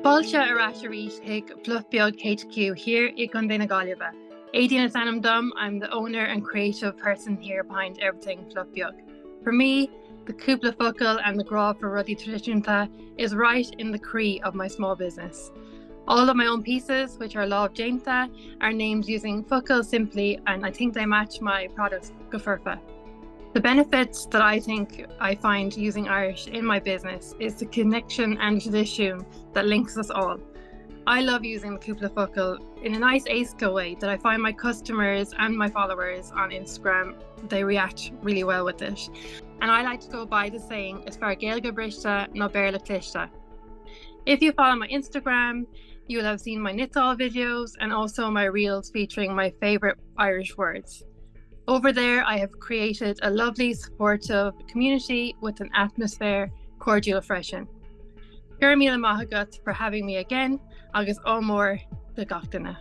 Báilte arás a rís ag Fluff Beag HQ here in Gundina Gaillimh. Aidan Sanam Dum, I'm the owner and creative person here behind everything Fluff Beag. For me, the cúpla focal and the grá for ruddy traditionta is right in the cree of my small business. All of my own pieces, which are Law of Jainta, are named using focal simply, and I think they match my products gofurfa. The benefits that I think I find using Irish in my business is the connection and tradition that links us all. I love using the cúpla focal in a nice aisca way that I find my customers and my followers on Instagram, they react really well with it. And I like to go by the saying, is fear Gaeilge brista no bearla clista. If you follow my Instagram, you will have seen my knit-all videos and also my reels featuring my favourite Irish words. Over there, I have created a lovely, supportive community with an atmosphere cordial freshen. Gurmila Mahagat for having me again, agus Omor the Gachtainna.